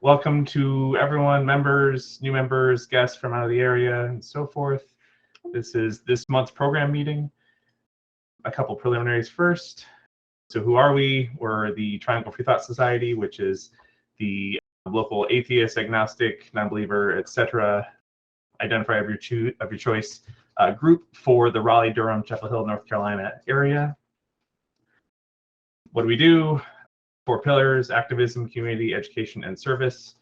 Welcome to everyone, members, new members, guests from out of the area, and so forth. This is this month's program meeting. A couple preliminaries first. So who are we? We're the Triangle Free Thought Society, which is the local atheist, agnostic, non-believer, etc. identifier of your choice group for the Raleigh, Durham, Chapel Hill, North Carolina area. What do we do? 4 pillars: activism, community, education, and service.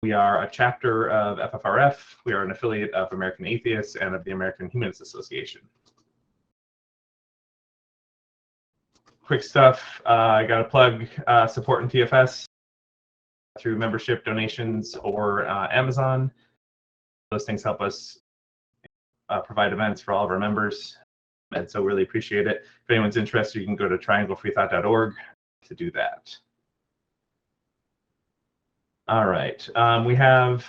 We are a chapter of FFRF. We are an affiliate of American Atheists and of the American Humanists Association. Quick stuff, I got to plug support in TFS through membership, donations, or Amazon. Those things help us provide events for all of our members, and so really appreciate it. If anyone's interested, you can go to trianglefreethought.org to do that. All right, we have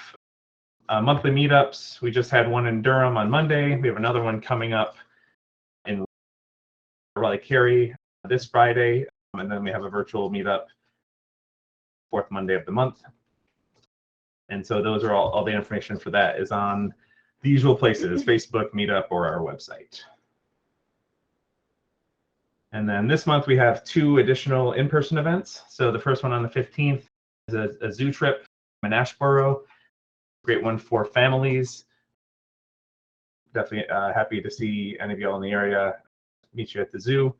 monthly meetups. We just had one in Durham on Monday. We have another one coming up in Raleigh-Cary this Friday, and then we have a virtual meetup 4th Monday of the month. And so those are all the information for that is on the usual places: Facebook, Meetup, or our website. And then this month we have 2 additional in-person events. So the first one on the 15th is a zoo trip in Ashboro. Great one for families. Definitely happy to see any of y'all in the area. Meet you at the zoo.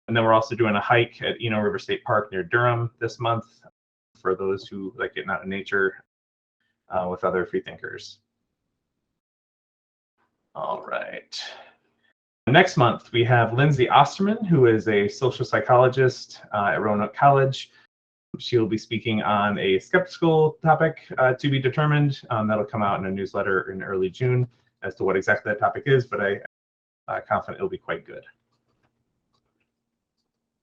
And then we're also doing a hike at Eno River State Park near Durham this month for those who like getting out in nature with other freethinkers. All right. Next month, we have Lindsay Osterman, who is a social psychologist at Roanoke College. She will be speaking on a skeptical topic to be determined. That'll come out in a newsletter in early June as to what exactly that topic is, but I'm confident it'll be quite good.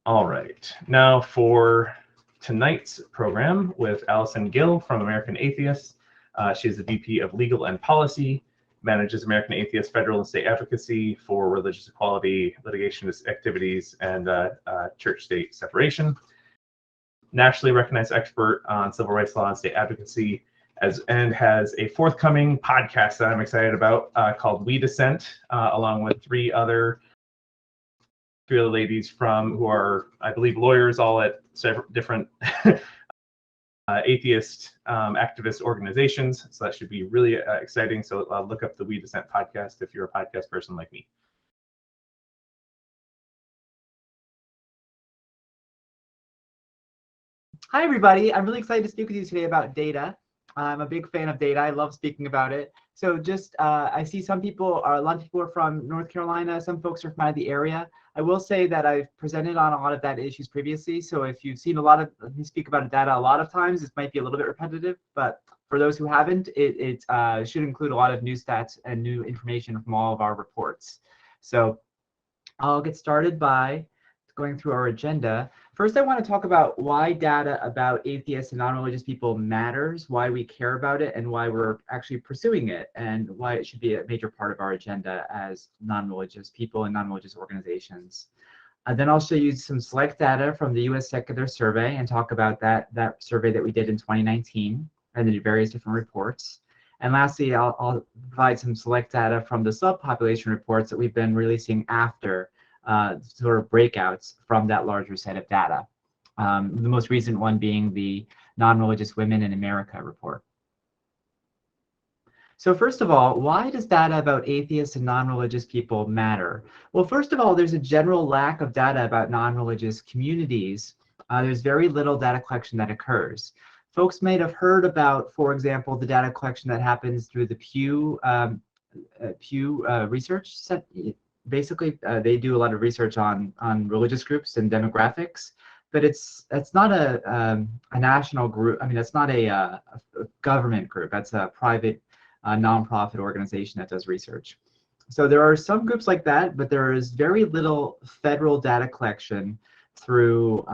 All right, now for tonight's program with Alison Gill from American Atheists. She is the VP of Legal and Policy, manages American Atheists federal and state advocacy for religious equality, litigation activities, and church-state separation. Nationally recognized expert on civil rights law and state advocacy, and has a forthcoming podcast that I'm excited about called We Dissent, along with 3 other ladies who are, I believe, lawyers, all at several different atheist activist organizations. So that should be really exciting. So look up the We Dissent podcast if you're a podcast person like me. Hi, everybody. I'm really excited to speak with you today about data. I'm a big fan of data. I love speaking about it. So just, I see a lot of people are from North Carolina. Some folks are from out of the area. I will say that I've presented on a lot of data issues previously. So if you've seen a lot of me speak about data a lot of times, this might be a little bit repetitive, but for those who haven't, it should include a lot of new stats and new information from all of our reports. So I'll get started by going through our agenda. First, I want to talk about why data about atheists and non-religious people matters, why we care about it, and why we're actually pursuing it, and why it should be a major part of our agenda as non-religious people and non-religious organizations. Then I'll show you some select data from the U.S. Secular Survey and talk about that survey that we did in 2019 and the various different reports. And lastly, I'll provide some select data from the subpopulation reports that we've been releasing after sort of breakouts from that larger set of data. The most recent one being the Nonreligious Women in America report. So first of all, why does data about atheists and non-religious people matter? Well, first of all, there's a general lack of data about non-religious communities. There's very little data collection that occurs. Folks might have heard about, for example, the data collection that happens through the Pew research set. Basically, they do a lot of research on religious groups and demographics, but it's not a national group. I mean, it's not a government group. That's a private nonprofit organization that does research. So there are some groups like that, but there is very little federal data collection through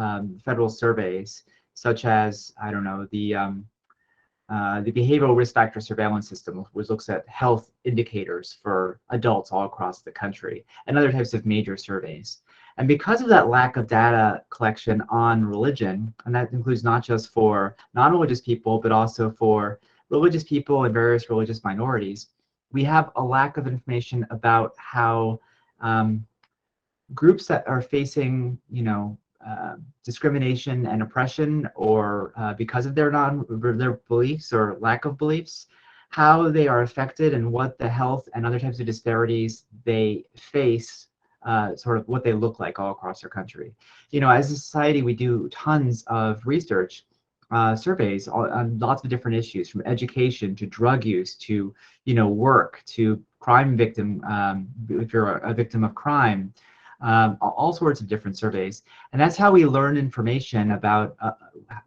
federal surveys, such as, I don't know, the behavioral risk factor surveillance system, which looks at health indicators for adults all across the country, and other types of major surveys. And because of that lack of data collection on religion, and that includes not just for non-religious people, but also for religious people and various religious minorities, we have a lack of information about how groups that are facing, discrimination and oppression, or because of their beliefs or lack of beliefs, how they are affected and what the health and other types of disparities they face, sort of what they look like all across their country. As a society, we do tons of research, surveys on lots of different issues, from education to drug use to work to crime victim, if you're a victim of crime, all sorts of different surveys. And that's how we learn information about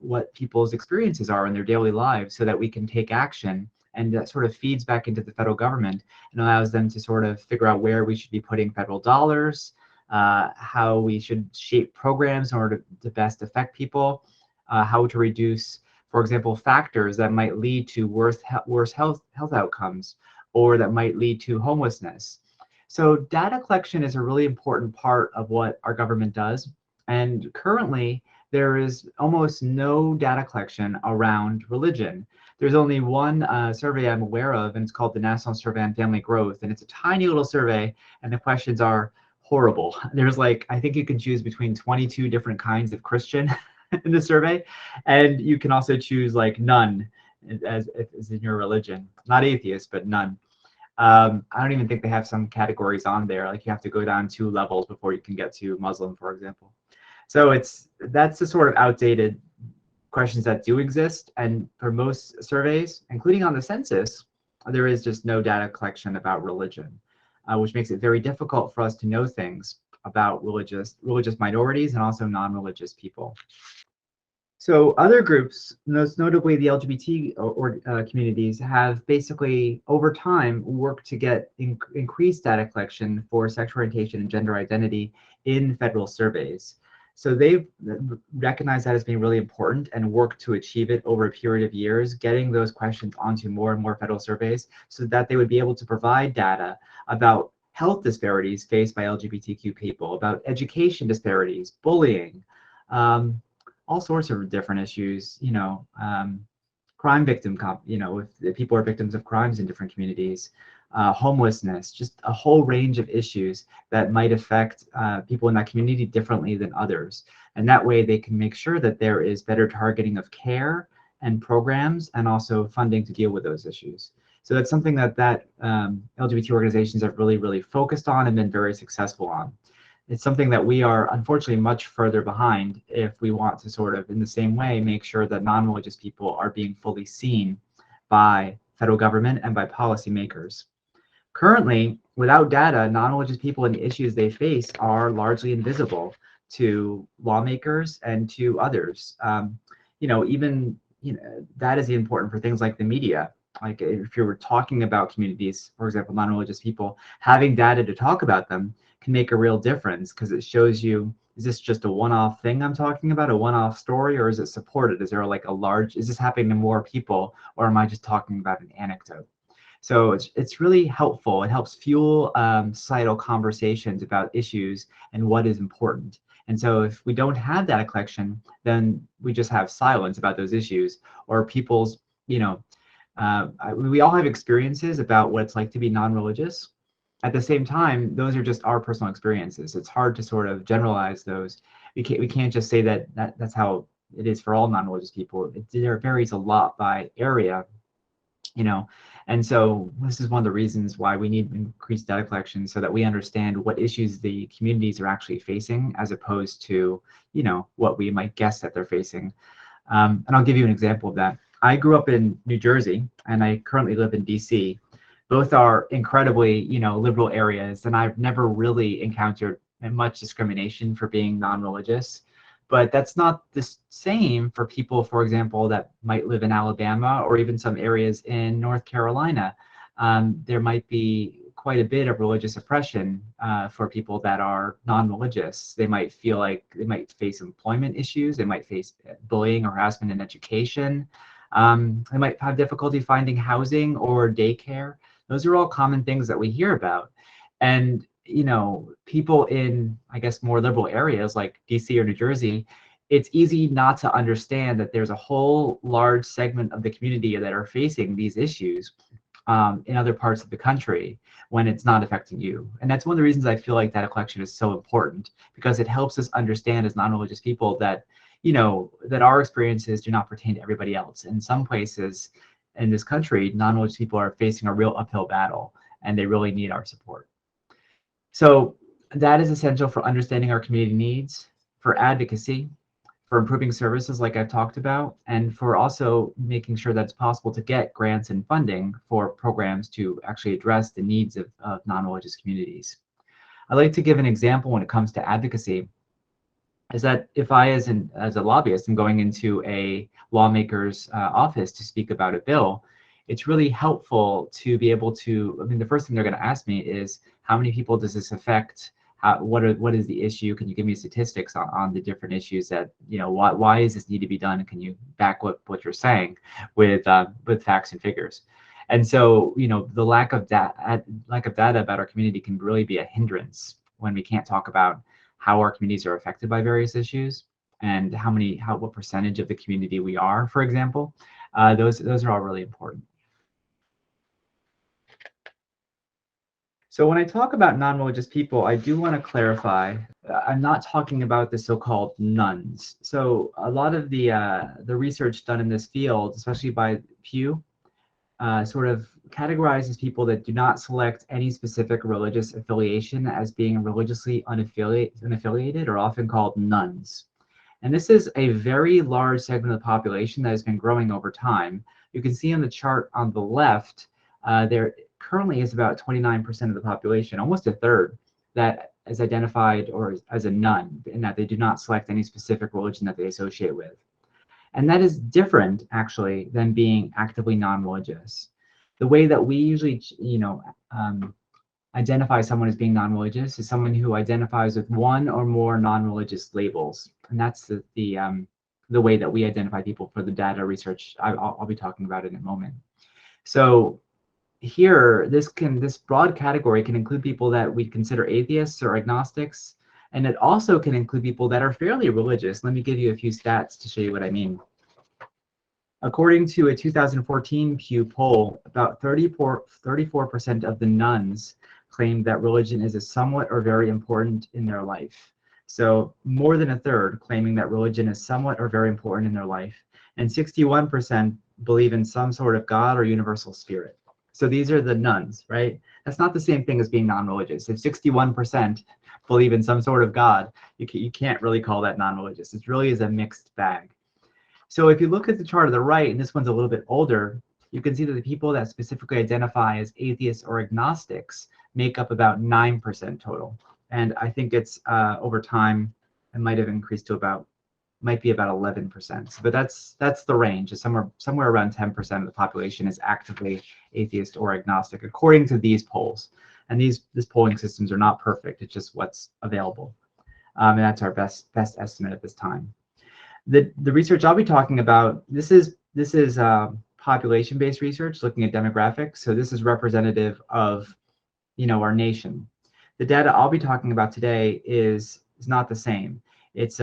what people's experiences are in their daily lives, so that we can take action. And that sort of feeds back into the federal government and allows them to sort of figure out where we should be putting federal dollars, how we should shape programs in order to best affect people, how to reduce, for example, factors that might lead to worse health outcomes, or that might lead to homelessness. So data collection is a really important part of what our government does. And currently, there is almost no data collection around religion. There's only one survey I'm aware of, and it's called the National Survey on Family Growth. And it's a tiny little survey, and the questions are horrible. There's I think you can choose between 22 different kinds of Christian in the survey. And you can also choose none as in your religion. Not atheist, but none. I don't even think they have some categories on there. You have to go down 2 levels before you can get to Muslim, for example. So that's the sort of outdated questions that do exist. And for most surveys, including on the census, there is just no data collection about religion, which makes it very difficult for us to know things about religious minorities and also non-religious people. So other groups, most notably the LGBT communities, have basically over time worked to get increased data collection for sexual orientation and gender identity in federal surveys. So they've recognized that as being really important and worked to achieve it over a period of years, getting those questions onto more and more federal surveys so that they would be able to provide data about health disparities faced by LGBTQ people, about education disparities, bullying, all sorts of different issues, crime victim, if people are victims of crimes in different communities, homelessness, just a whole range of issues that might affect people in that community differently than others. And that way they can make sure that there is better targeting of care and programs and also funding to deal with those issues. So that's something that LGBT organizations have really, really focused on and been very successful on. It's something that we are unfortunately much further behind if we want to sort of, in the same way, make sure that non-religious people are being fully seen by federal government and by policymakers. Currently, without data, non-religious people and the issues they face are largely invisible to lawmakers and to others. That is important for things like the media. If you were talking about communities, for example, non-religious people, having data to talk about them can make a real difference, because it shows you, is this just a one-off thing I'm talking about, a one-off story, or is it supported? Is there is this happening to more people, or am I just talking about an anecdote? So it's really helpful. It helps fuel societal conversations about issues and what is important. And so if we don't have data collection, then we just have silence about those issues, or people's, we all have experiences about what it's like to be non-religious. At the same time, those are just our personal experiences. It's hard to sort of generalize those. We can't just say that's how it is for all non-religious people. There varies a lot by area, and so this is one of the reasons why we need increased data collection, so that we understand what issues the communities are actually facing, as opposed to what we might guess that they're facing. And I'll give you an example of that. I grew up in New Jersey, and I currently live in DC. Both are incredibly, liberal areas, and I've never really encountered much discrimination for being non-religious. But that's not the same for people, for example, that might live in Alabama or even some areas in North Carolina. There might be quite a bit of religious oppression for people that are non-religious. They might feel like they might face employment issues. They might face bullying or harassment in education. They might have difficulty finding housing or daycare. Those are all common things that we hear about. And people in, I guess, more liberal areas like DC or New Jersey, it's easy not to understand that there's a whole large segment of the community that are facing these issues in other parts of the country when it's not affecting you. And that's one of the reasons I feel like data collection is so important, because it helps us understand as non-religious people that, that our experiences do not pertain to everybody else. In some places in this country, non-religious people are facing a real uphill battle, and they really need our support. So that is essential for understanding our community needs, for advocacy, for improving services like I've talked about, and for also making sure that it's possible to get grants and funding for programs to actually address the needs of non-religious communities. I'd like to give an example when it comes to advocacy, is that if I, as a lobbyist, am going into a lawmaker's office to speak about a bill, it's really helpful to be able to, the first thing they're going to ask me is, how many people does this affect? What is the issue? Can you give me statistics on the different issues that, why does this need to be done? Can you back what you're saying with facts and figures? And so, the lack of data about our community can really be a hindrance when we can't talk about how our communities are affected by various issues and what percentage of the community we are, for example. Those are all really important. So when I talk about non-religious people, I do want to clarify, I'm not talking about the so-called nuns. So a lot of the research done in this field, especially by Pew, sort of categorizes people that do not select any specific religious affiliation as being religiously unaffiliated, or often called nuns. And this is a very large segment of the population that has been growing over time. You can see on the chart on the left, there currently is about 29% of the population, almost a third, that is identified or as a nun, in that they do not select any specific religion that they associate with. And that is different, actually, than being actively non-religious. The way that we usually, identify someone as being non-religious is someone who identifies with one or more non-religious labels, and that's the way that we identify people for the data research I'll be talking about in a moment. So here, this broad category can include people that we consider atheists or agnostics, and it also can include people that are fairly religious. Let me give you a few stats to show you what I mean. According to a 2014 Pew poll, about 34% of the nuns claimed that religion is a somewhat or very important in their life. So more than a third claiming that religion is somewhat or very important in their life, and 61% believe in some sort of God or universal spirit. So these are the nuns, right? That's not the same thing as being non-religious. If 61% believe in some sort of God, you can't really call that non-religious. It really is a mixed bag. So if you look at the chart on the right, and this one's a little bit older, you can see that the people that specifically identify as atheists or agnostics make up about 9% total. And I think it's over time, it might have increased to might be about 11%. But that's the range. It's somewhere around 10% of the population is actively atheist or agnostic, according to these polls. And these polling systems are not perfect. It's just what's available. And that's our best estimate at this time. The research I'll be talking about, this is population-based research looking at demographics. So this is representative of, our nation. The data I'll be talking about today is not the same. It's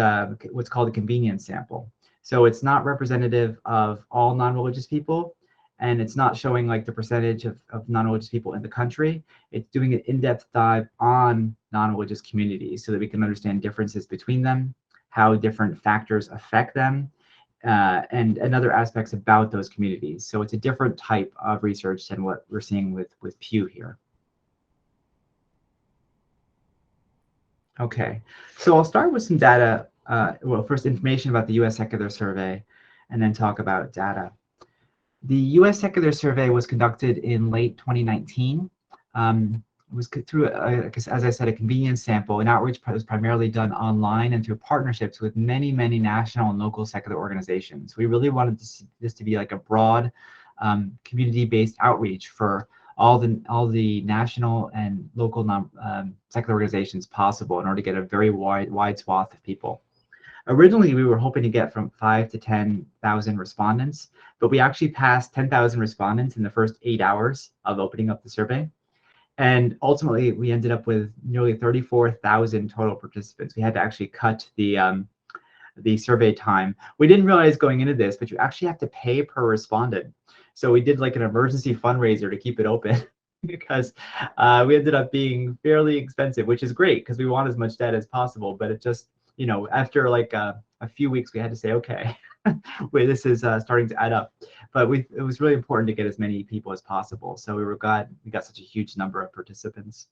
what's called a convenience sample. So it's not representative of all non-religious people, and it's not showing like the percentage of non-religious people in the country. It's doing an in-depth dive on non-religious communities so that we can understand differences between them, how different factors affect them, and other aspects about those communities. So it's a different type of research than what we're seeing with Pew here. Okay, so I'll start with some data. Well, first information about the U.S. Secular Survey, and then talk about data. The U.S. Secular Survey was conducted in late 2019. It was through, as I said, a convenience sample. An outreach was primarily done online and through partnerships with many, many national and local secular organizations. We really wanted this to be like a broad community-based outreach for all the national and local secular organizations possible in order to get a very wide swath of people. Originally, we were hoping to get from 5,000 to 10,000 respondents, but we actually passed 10,000 respondents in the first 8 hours of opening up the survey. And ultimately, we ended up with nearly 34,000 total participants. We had to actually cut the survey time. We didn't realize going into this, but you actually have to pay per respondent. So we did like an emergency fundraiser to keep it open because we ended up being fairly expensive, which is great because we want as much data as possible. But it just, you know, after like a few weeks, we had to say, okay, wait, this is starting to add up. But it was really important to get as many people as possible. So we got such a huge number of participants.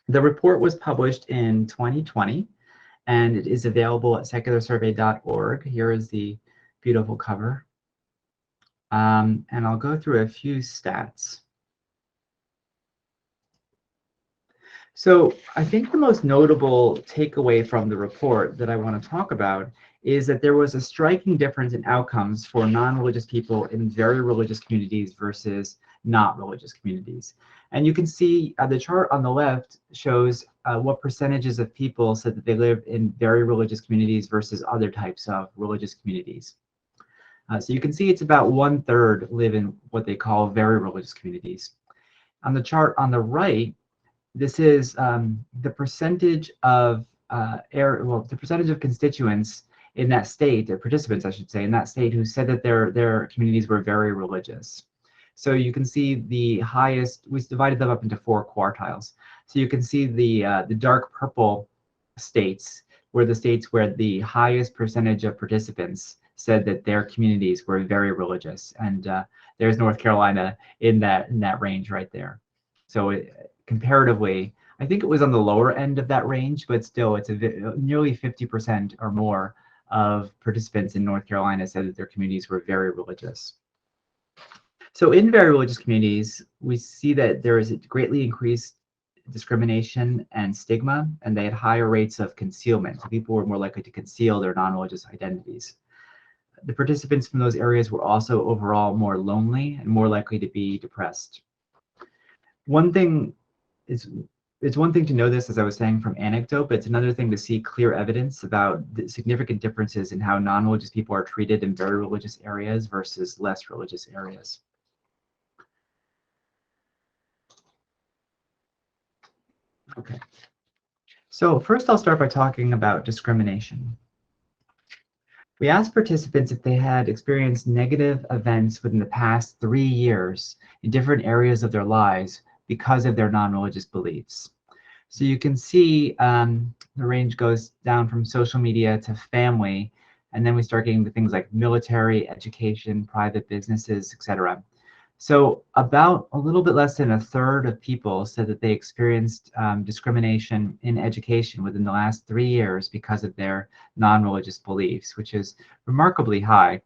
The report was published in 2020, and it is available at secularsurvey.org. Here is the beautiful cover. And I'll go through a few stats. So I think the most notable takeaway from the report that I want to talk about is that there was a striking difference in outcomes for non-religious people in very religious communities versus not religious communities. And you can see the chart on the left shows what percentages of people said that they live in very religious communities versus other types of religious communities. So you can see it's about 1/3 live in what they call very religious communities. On the chart on the right, this is the percentage of the percentage of constituents in that state, or participants, I should say, in that state who said that their communities were very religious. So you can see the highest. We divided them up into 4 quartiles. So you can see the dark purple states were the states where the highest percentage of participants said that their communities were very religious, and there's North Carolina in that range right there. So comparatively, I think it was on the lower end of that range, but still, it's nearly 50% or more of participants in North Carolina said that their communities were very religious. So in very religious communities, we see that there is a greatly increased discrimination and stigma, and they had higher rates of concealment. So people were more likely to conceal their non-religious identities. The participants from those areas were also overall more lonely and more likely to be depressed. It's one thing to know this, as I was saying, from anecdote, but it's another thing to see clear evidence about the significant differences in how non-religious people are treated in very religious areas versus less religious areas. Okay. So first I'll start by talking about discrimination. We asked participants if they had experienced negative events within the past 3 years in different areas of their lives because of their non-religious beliefs. So you can see the range goes down from social media to family, and then we start getting to things like military, education, private businesses, etc. So about a little bit less than 1/3 of people said that they experienced discrimination in education within the last 3 years because of their non-religious beliefs, which is remarkably high.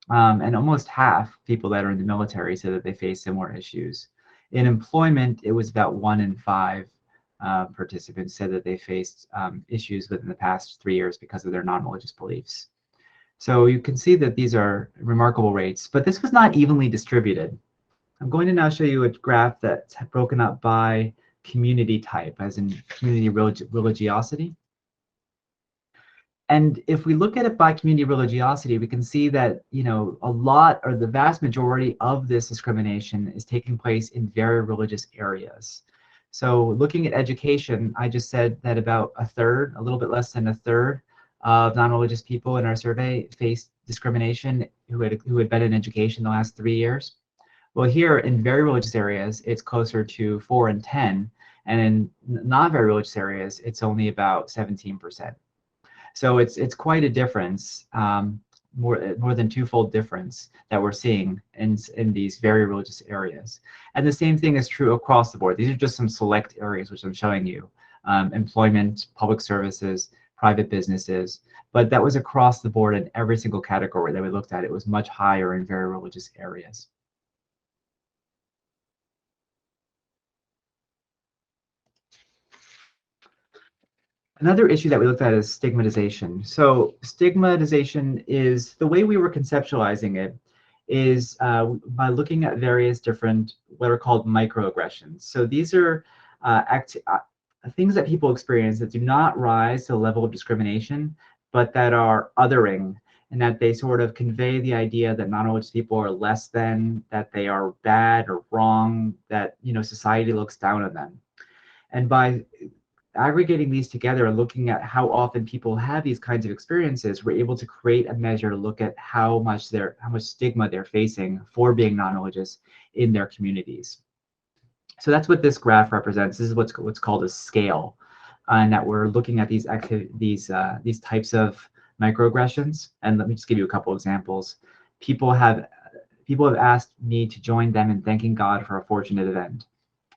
And almost half people that are in the military said that they face similar issues. In employment, it was about 1 in 5 participants said that they faced issues within the past 3 years because of their non-religious beliefs. So you can see that these are remarkable rates, but this was not evenly distributed. I'm going to now show you a graph that's broken up by community type, as in community religiosity. And if we look at it by community religiosity, we can see that, you know, a lot, or the vast majority of this discrimination is taking place in very religious areas. So looking at education, I just said that about 1/3, a little bit less than 1/3 of non-religious people in our survey faced discrimination who had been in education the last 3 years. Well, here in very religious areas, it's closer to 4 and 10, and in not very religious areas, it's only about 17%. So it's quite a difference, more than twofold difference that we're seeing in these very religious areas. And the same thing is true across the board. These are just some select areas which I'm showing you: employment, public services, private businesses. But that was across the board in every single category that we looked at. It was much higher in very religious areas. Another issue that we looked at is stigmatization. So stigmatization is, the way we were conceptualizing it is by looking at various different, what are called microaggressions. So these are things that people experience that do not rise to the level of discrimination, but that are othering and that they sort of convey the idea that non-religious people are less than, that they are bad or wrong, that society looks down on them. And by aggregating these together and looking at how often people have these kinds of experiences, we're able to create a measure to look at how much stigma they're facing for being non-religious in their communities. So that's what this graph represents. This is what's called a scale, and that we're looking at these types of microaggressions. And let me just give you a couple examples. People have asked me to join them in thanking God for a fortunate event,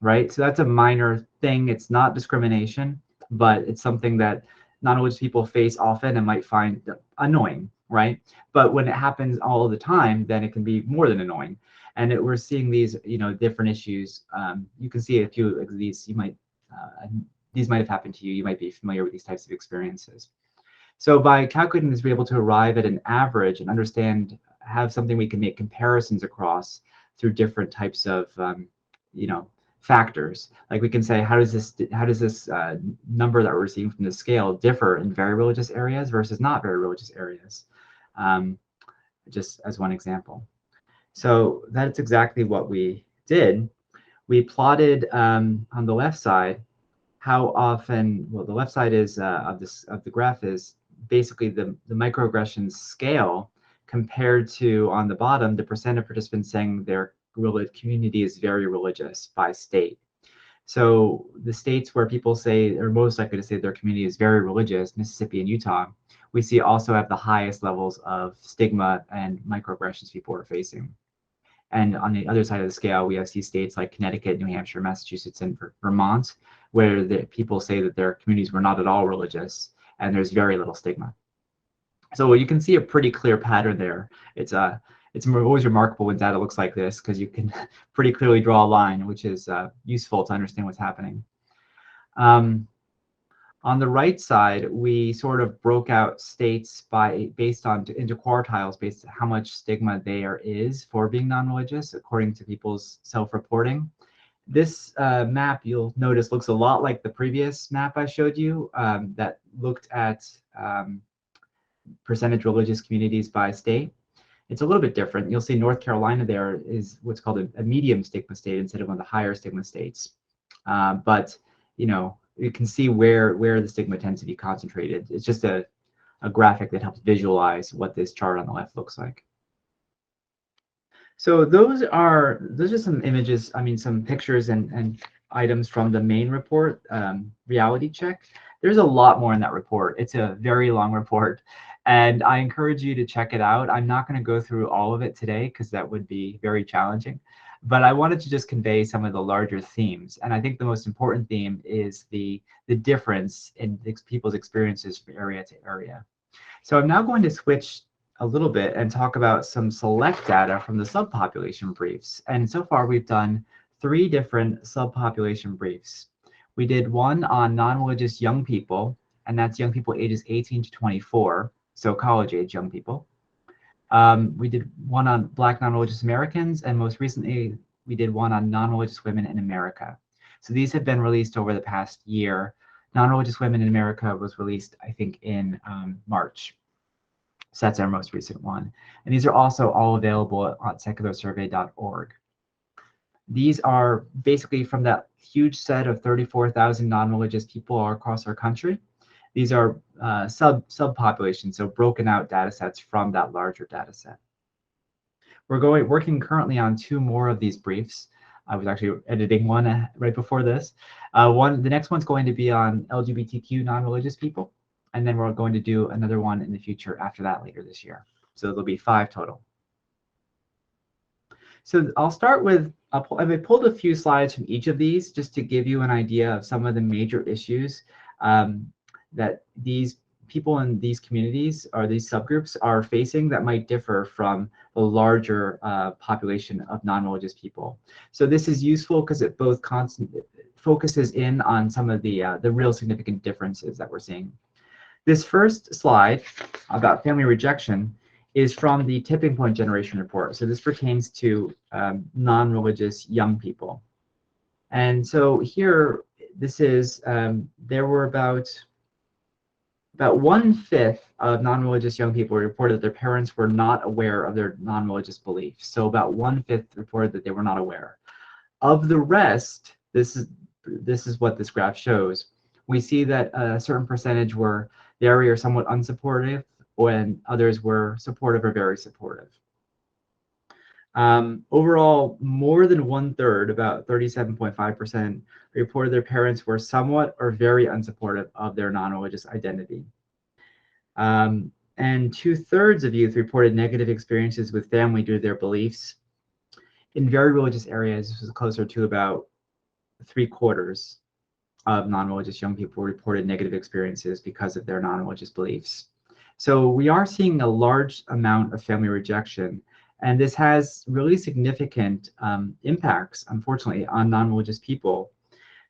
right? So that's a minor thing. It's not discrimination, but it's something that non-religious people face often and might find annoying, right? But when it happens all the time, then it can be more than annoying. And we're seeing these, different issues. You can see a few of these. These might have happened to you. You might be familiar with these types of experiences. So by calculating this, we're able to arrive at an average and have something we can make comparisons across through different types of, factors. Like we can say, how does this number that we're receiving from the scale differ in very religious areas versus not very religious areas? Just as one example. So that's exactly what we did. We plotted on the left side how often. Well, the left side is of the graph is basically the microaggressions scale compared to, on the bottom, the percent of participants saying their community is very religious by state. So the states where people say are most likely to say their community is very religious, Mississippi and Utah, we see also have the highest levels of stigma and microaggressions people are facing. And on the other side of the scale, we see states like Connecticut, New Hampshire, Massachusetts, and Vermont, where the people say that their communities were not at all religious, and there's very little stigma. So you can see a pretty clear pattern there. It's always remarkable when data looks like this, because you can pretty clearly draw a line, which is useful to understand what's happening. On the right side, we sort of broke out states into quartiles based on how much stigma there is for being non-religious according to people's self-reporting. This map, you'll notice, looks a lot like the previous map I showed you that looked at percentage religious communities by state. It's a little bit different. You'll see North Carolina there is what's called a medium stigma state instead of one of the higher stigma states. But you can see where the stigma tends to be concentrated. It's just a graphic that helps visualize what this chart on the left looks like. So those are some images, some pictures and items from the main report, reality check. There's a lot more in that report. It's a very long report, and I encourage you to check it out. I'm not going to go through all of it today because that would be very challenging, but I wanted to just convey some of the larger themes. And I think the most important theme is the difference in people's experiences from area to area. So I'm now going to switch a little bit and talk about some select data from the subpopulation briefs. And so far we've done 3 different subpopulation briefs. We did one on non-religious young people, and that's young people ages 18 to 24, so college-age young people. We did one on Black non-religious Americans, and most recently we did one on non-religious women in America. So these have been released over the past year. Non-religious women in America was released, I think, in March. So that's our most recent one. And these are also all available at secularsurvey.org. These are basically from that huge set of 34,000 non-religious people all across our country. These are subpopulations, so broken out data sets from that larger data set. We're working currently on 2 more of these briefs. I was actually editing one right before this. The next one's going to be on LGBTQ non-religious people, and then we're going to do another one in the future after that later this year. So there'll be 5 total. So I'll start with, I've pulled a few slides from each of these just to give you an idea of some of the major issues that these people in these communities or these subgroups are facing that might differ from the larger population of non-religious people. So this is useful because it both focuses in on some of the real significant differences that we're seeing. This first slide about family rejection is from the Tipping Point Generation Report. So this pertains to non-religious young people. And so here, this is, there were about 1/5 of non-religious young people reported that their parents were not aware of their non-religious beliefs. So about 1/5 reported that they were not aware. Of the rest, this is what this graph shows. We see that a certain percentage were very or somewhat unsupportive, when others were supportive or very supportive. Overall, more than 1/3, about 37.5%, reported their parents were somewhat or very unsupportive of their non-religious identity. And 2/3 of youth reported negative experiences with family due to their beliefs. In very religious areas, this was closer to about 3/4 of non-religious young people reported negative experiences because of their non-religious beliefs. So we are seeing a large amount of family rejection, and this has really significant impacts, unfortunately, on non-religious people.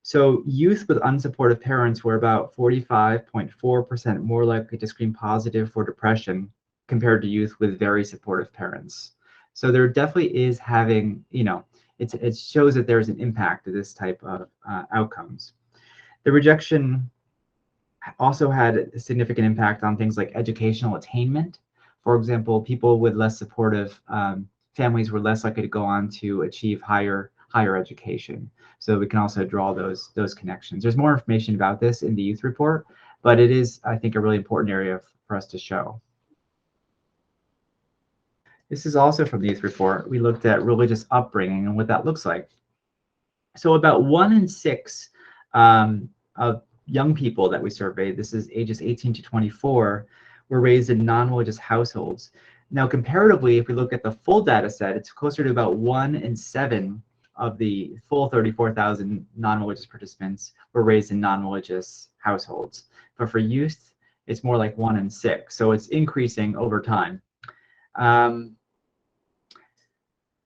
So youth with unsupportive parents were about 45.4% more likely to screen positive for depression compared to youth with very supportive parents. So there definitely is having, it shows that there's an impact to this type of outcomes. The rejection also had a significant impact on things like educational attainment. For example, people with less supportive families were less likely to go on to achieve higher education. So we can also draw those connections. There's more information about this in the youth report, but it is, I think, a really important area for us to show. This is also from the youth report. We looked at religious upbringing and what that looks like. So about 1 in 6 of young people that we surveyed, this is ages 18 to 24, were raised in non-religious households. Now, comparatively, if we look at the full data set, it's closer to about 1 in 7 of the full 34,000 non-religious participants were raised in non-religious households. But for youth, it's more like 1 in 6. So it's increasing over time.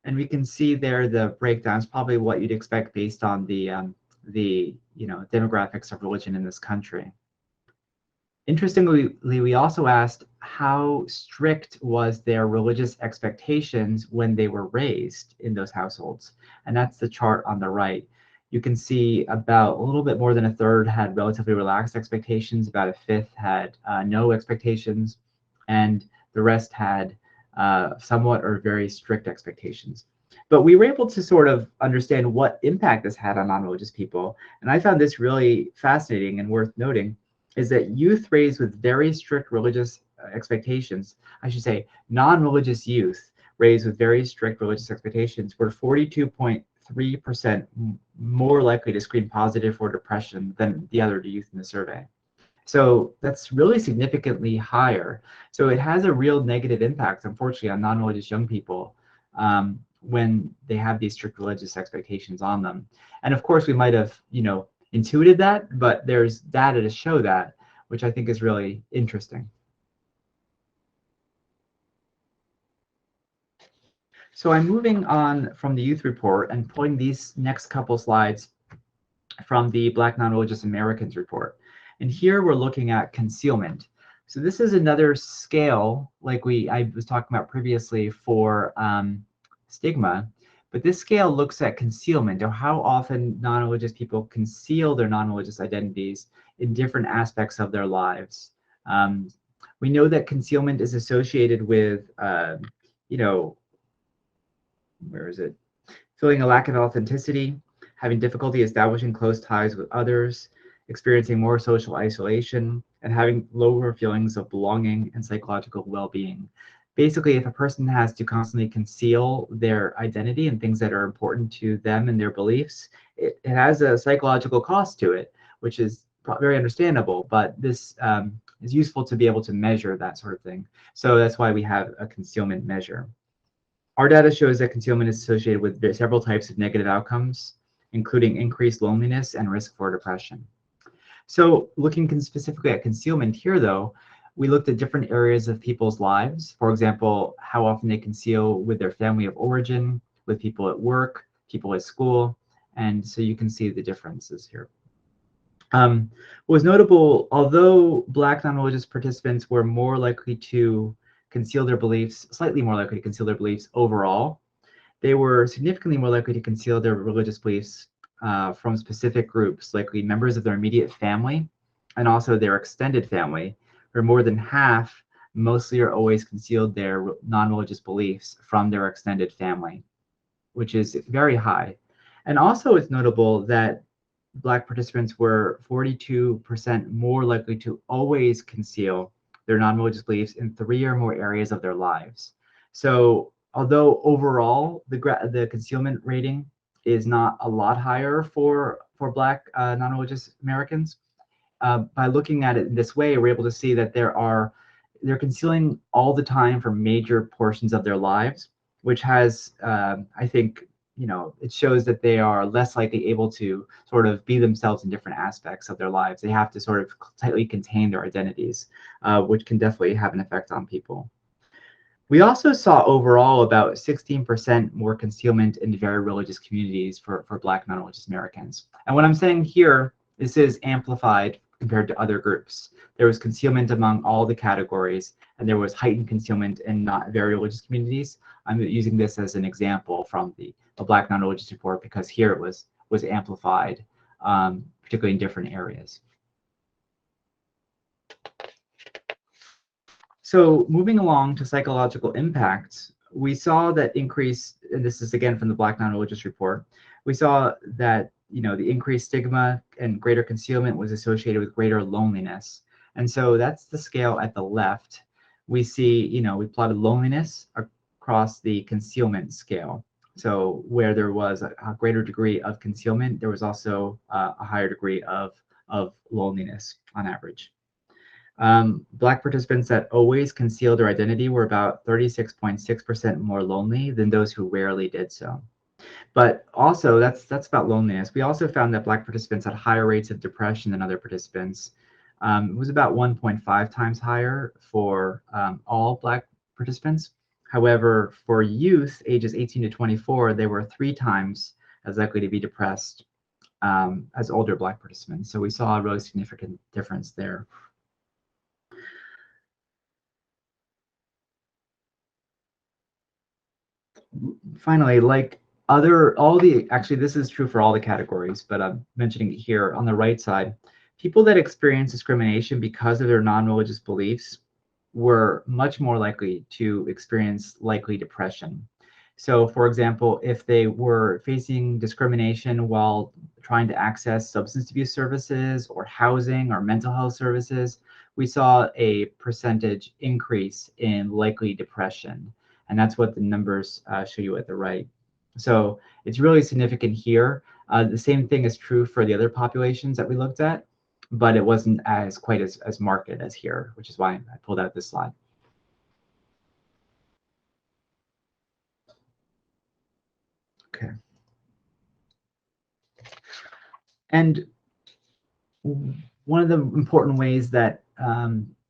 And we can see there the breakdown is probably what you'd expect based on the demographics of religion in this country. Interestingly, we also asked how strict was their religious expectations when they were raised in those households. And that's the chart on the right. You can see about a little bit more than 1/3 had relatively relaxed expectations, about 1/5 had no expectations, and the rest had somewhat or very strict expectations. But we were able to sort of understand what impact this had on non-religious people. And I found this really fascinating and worth noting, is that youth raised with very strict religious expectations, I should say non-religious youth raised with very strict religious expectations, were 42.3% more likely to screen positive for depression than the other youth in the survey. So that's really significantly higher. So it has a real negative impact, unfortunately, on non-religious young people when they have these strict religious expectations on them. And of course, we might have, intuited that, but there's data to show that, which I think is really interesting. So I'm moving on from the youth report and pulling these next couple slides from the Black Nonreligious Americans report. And here we're looking at concealment. So this is another scale, like I was talking about previously for stigma, but this scale looks at concealment, or how often non-religious people conceal their non-religious identities in different aspects of their lives. We know that concealment is associated with, feeling a lack of authenticity, having difficulty establishing close ties with others, experiencing more social isolation, and having lower feelings of belonging and psychological well-being. Basically, if a person has to constantly conceal their identity and things that are important to them and their beliefs, it has a psychological cost to it, which is very understandable, but this is useful to be able to measure that sort of thing. So that's why we have a concealment measure. Our data shows that concealment is associated with several types of negative outcomes, including increased loneliness and risk for depression. So looking specifically at concealment here, though, we looked at different areas of people's lives. For example, how often they conceal with their family of origin, with people at work, people at school, and so you can see the differences here. What was notable, although Black non-religious participants were more likely to conceal their beliefs, slightly more likely to conceal their beliefs overall, they were significantly more likely to conceal their religious beliefs from specific groups, likely members of their immediate family and also their extended family, where more than half mostly or always concealed their non-religious beliefs from their extended family, which is very high. And also it's notable that Black participants were 42% more likely to always conceal their non-religious beliefs in 3 or more areas of their lives. So although overall the concealment rating is not a lot higher for Black non-religious Americans, by looking at it in this way, we're able to see that they're concealing all the time for major portions of their lives, which has, I think, it shows that they are less likely able to sort of be themselves in different aspects of their lives. They have to sort of tightly contain their identities, which can definitely have an effect on people. We also saw overall about 16% more concealment in very religious communities for Black non-religious Americans. And what I'm saying here, this is amplified compared to other groups. There was concealment among all the categories, and there was heightened concealment in not very religious communities. I'm using this as an example from the Black non-religious report because here it was amplified, particularly in different areas. So moving along to psychological impacts, we saw that increase, and this is again from the Black non-religious report, we saw that the increased stigma and greater concealment was associated with greater loneliness. And so that's the scale at the left. We see, we plotted loneliness across the concealment scale. So where there was a greater degree of concealment, there was also a higher degree of loneliness on average. Black participants that always concealed their identity were about 36.6% more lonely than those who rarely did so. But also, that's about loneliness. We also found that Black participants had higher rates of depression than other participants. It was about 1.5 times higher for all Black participants. However, for youth ages 18 to 24, they were 3 times as likely to be depressed as older Black participants. So we saw a really significant difference there. Finally, actually this is true for all the categories, but I'm mentioning it here on the right side, people that experience discrimination because of their non-religious beliefs were much more likely to experience likely depression. So for example, if they were facing discrimination while trying to access substance abuse services or housing or mental health services, we saw a percentage increase in likely depression. And that's what the numbers show you at the right. So it's really significant here. The same thing is true for the other populations that we looked at, but it wasn't quite as marked as here, which is why I pulled out this slide. Okay. And one of the important ways that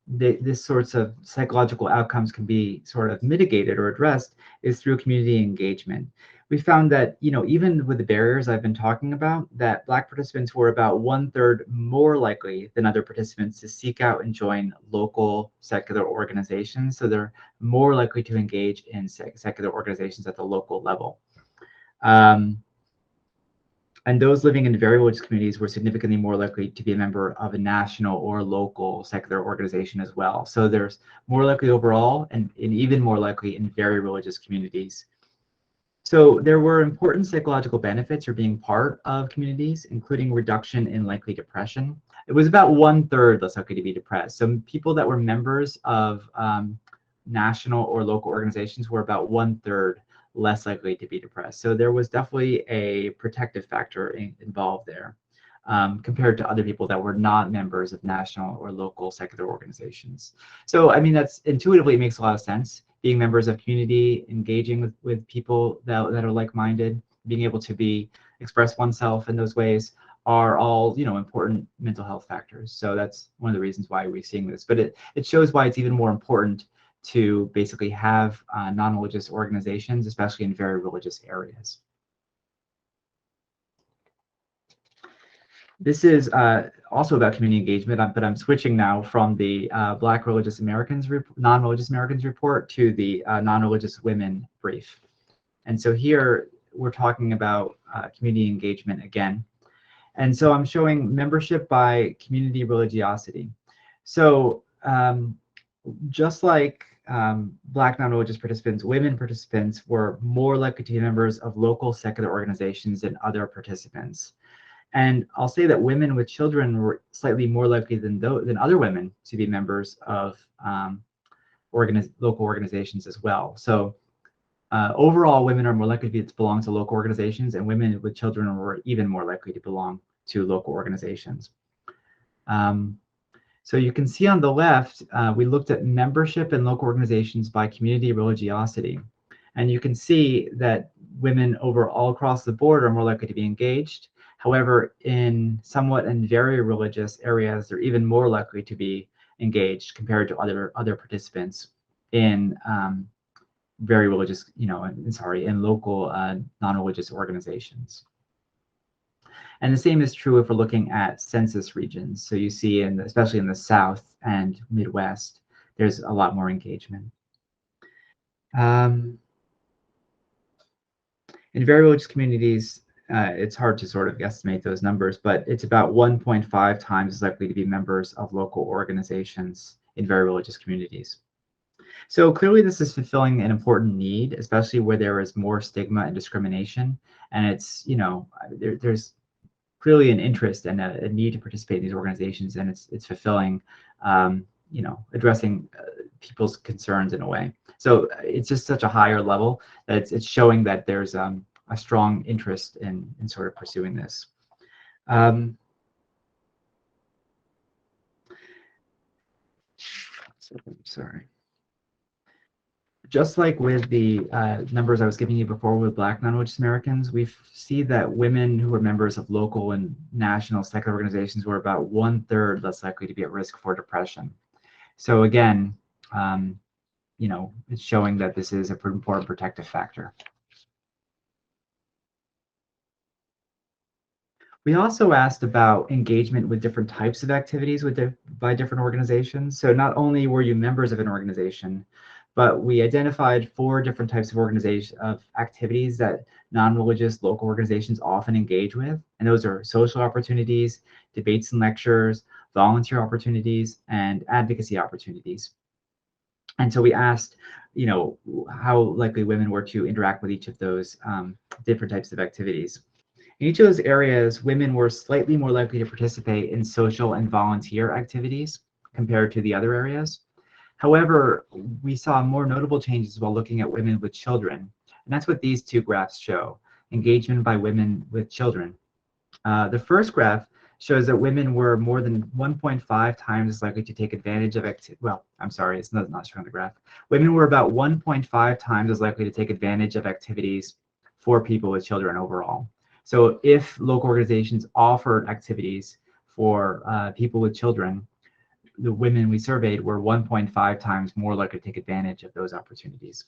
this sorts of psychological outcomes can be sort of mitigated or addressed is through community engagement. We found that, even with the barriers I've been talking about, that Black participants were about 1/3 more likely than other participants to seek out and join local secular organizations. So they're more likely to engage in secular organizations at the local level. And those living in very religious communities were significantly more likely to be a member of a national or local secular organization as well. So there's more likely overall and even more likely in very religious communities. So there were important psychological benefits for being part of communities, including reduction in likely depression. It was about 1/3 less likely to be depressed. So people that were members of national or local organizations were about 1/3 less likely to be depressed. So there was definitely a protective factor involved there compared to other people that were not members of national or local secular organizations. So, I mean, that's intuitively, it makes a lot of sense. Being members of community, engaging with people that are like-minded, being able to express oneself in those ways are all, important mental health factors. So that's one of the reasons why we're seeing this. But it shows why it's even more important to basically have non-religious organizations, especially in very religious areas. This is also about community engagement, but I'm switching now from the Black Religious Americans, Non-Religious Americans report to the Nonreligious Women brief. And so here we're talking about community engagement again. And so I'm showing membership by community religiosity. So just like Black non-religious participants, women participants were more likely to be members of local secular organizations than other participants. And I'll say that women with children were slightly more likely than other women to be members of local organizations as well. So overall, women are more likely to belong to local organizations, and women with children were even more likely to belong to local organizations. So you can see on the left, we looked at membership in local organizations by community religiosity. And you can see that women all across the board are more likely to be engaged. However, in somewhat and very religious areas, they're even more likely to be engaged compared to other participants in very religious, in local non-religious organizations. And the same is true if we're looking at census regions. So you see, especially in the South and Midwest, there's a lot more engagement. In very religious communities, it's hard to sort of estimate those numbers, but it's about 1.5 times as likely to be members of local organizations in very religious communities. So clearly this is fulfilling an important need, especially where there is more stigma and discrimination. And it's, there's clearly an interest and a need to participate in these organizations, and it's fulfilling, addressing people's concerns in a way. So it's just such a higher level that it's showing that there's a strong interest in sort of pursuing this. Sorry. Just like with the numbers I was giving you before with Black non-religious Americans, we see that women who are members of local and national secular organizations were about 1/3 less likely to be at risk for depression. So again, it's showing that this is an important protective factor. We also asked about engagement with different types of activities by different organizations. So not only were you members of an organization, but we identified 4 different types of activities that non-religious local organizations often engage with. And those are social opportunities, debates and lectures, volunteer opportunities, and advocacy opportunities. And so we asked, how likely women were to interact with each of those different types of activities. In each of those areas, women were slightly more likely to participate in social and volunteer activities compared to the other areas. However, we saw more notable changes while looking at women with children. And that's what these 2 graphs show, engagement by women with children. The first graph shows that women were more than 1.5 times as likely to take advantage of it's not showing the graph. Women were about 1.5 times as likely to take advantage of activities for people with children overall. So if local organizations offered activities for people with children, the women we surveyed were 1.5 times more likely to take advantage of those opportunities.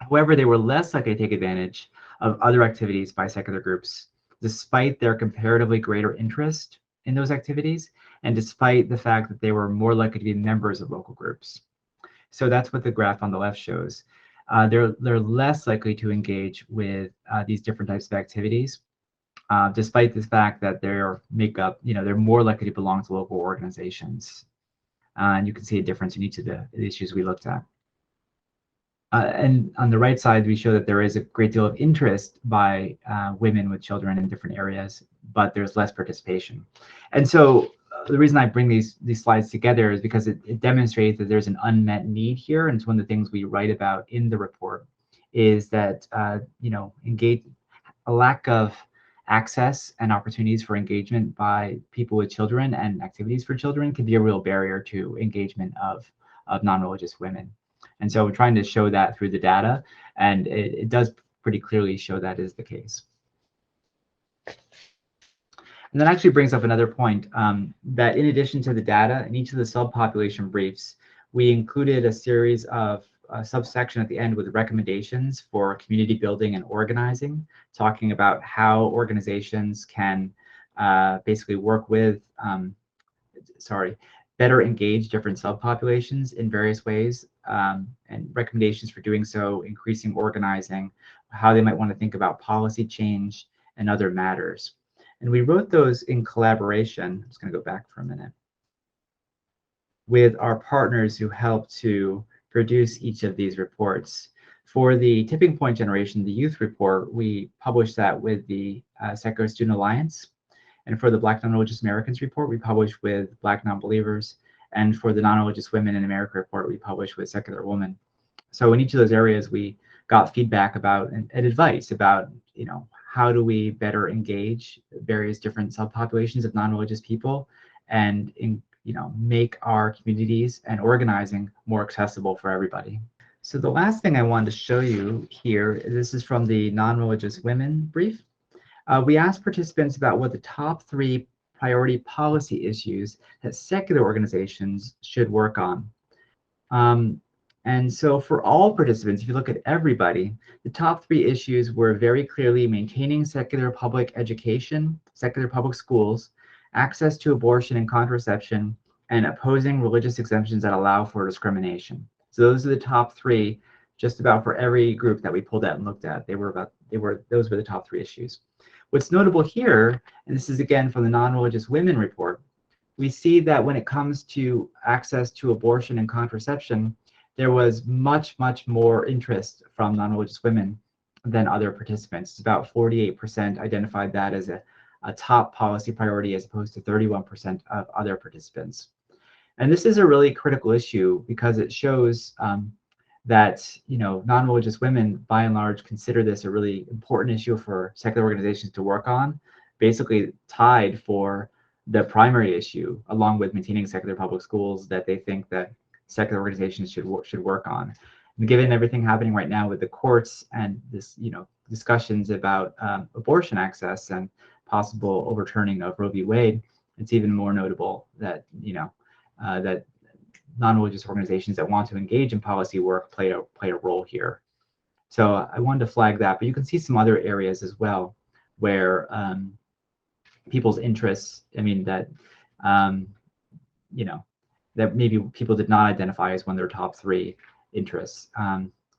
However, they were less likely to take advantage of other activities by secular groups, despite their comparatively greater interest in those activities, and despite the fact that they were more likely to be members of local groups. So that's what the graph on the left shows. They're less likely to engage with these different types of activities, despite the fact that they're more likely to belong to local organizations. And you can see a difference in each of the issues we looked at. And on the right side, we show that there is a great deal of interest by women with children in different areas, but there's less participation. And so the reason I bring these slides together is because it demonstrates that there's an unmet need here. And it's one of the things we write about in the report is that, a lack of access and opportunities for engagement by people with children and activities for children can be a real barrier to engagement of non-religious women. And so we're trying to show that through the data, and it does pretty clearly show that is the case. And that actually brings up another point, that in addition to the data, in each of the subpopulation briefs, we included a series of subsection at the end with recommendations for community building and organizing, talking about how organizations can basically work with, better engage different subpopulations in various ways, and recommendations for doing so, increasing organizing, how they might want to think about policy change and other matters. And we wrote those in collaboration. I'm just going to go back for a minute. with our partners who help to produce each of these reports. For the Tipping Point Generation, the youth report, we published that with the Secular Student Alliance. And for the Black Nonreligious Americans report, we published with Black Nonbelievers. And for the Nonreligious Women in America report, we published with Secular Women. So in each of those areas, we got feedback about and advice about, how do we better engage various different subpopulations of non-religious people and make our communities and organizing more accessible for everybody. So the last thing I wanted to show you here, this is from the Nonreligious Women brief. We asked participants about what the top 3 priority policy issues that secular organizations should work on. And so for all participants, if you look at everybody, the top 3 issues were very clearly maintaining secular public education, secular public schools, access to abortion and contraception, and opposing religious exemptions that allow for discrimination. So those are the top 3, just about for every group that we pulled out and looked at. Those were the top 3 issues. What's notable here, and this is again from the Nonreligious Women report, we see that when it comes to access to abortion and contraception, there was much, much more interest from non-religious women than other participants. It's about 48% identified that as a top policy priority as opposed to 31% of other participants. And this is a really critical issue because it shows that non-religious women, by and large, consider this a really important issue for secular organizations to work on, basically tied for the primary issue, along with maintaining secular public schools, that they think that secular organizations should work on. And given everything happening right now with the courts and this, discussions about abortion access and possible overturning of Roe v. Wade, it's even more notable that that non-religious organizations that want to engage in policy work play a role here. So I wanted to flag that, but you can see some other areas as well where people's interests, that that maybe people did not identify as one of their top 3 interests.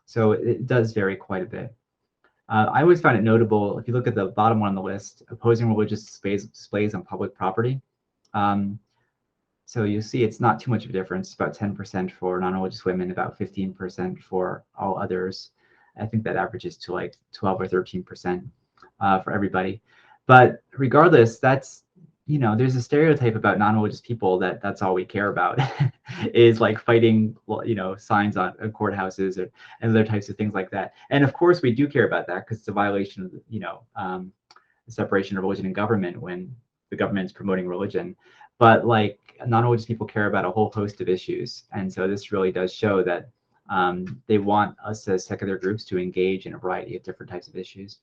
So it does vary quite a bit. I always find it notable, if you look at the bottom one on the list, opposing religious displays on public property. So you see it's not too much of a difference, about 10% for non-religious women, about 15% for all others. I think that averages to like 12 or 13% for everybody. But regardless, that's, there's a stereotype about non-religious people that's all we care about is like fighting, signs on courthouses and other types of things like that. And of course we do care about that because it's a violation of, the separation of religion and government when the government is promoting religion. But like non-religious people care about a whole host of issues. And so this really does show that they want us as secular groups to engage in a variety of different types of issues.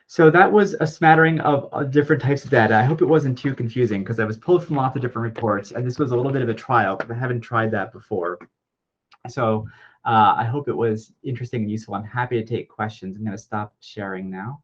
So that was a smattering of different types of data. I hope it wasn't too confusing because I was pulled from lots of different reports, and this was a little bit of a trial because I haven't tried that before. So I hope it was interesting and useful. I'm happy to take questions. I'm going to stop sharing now.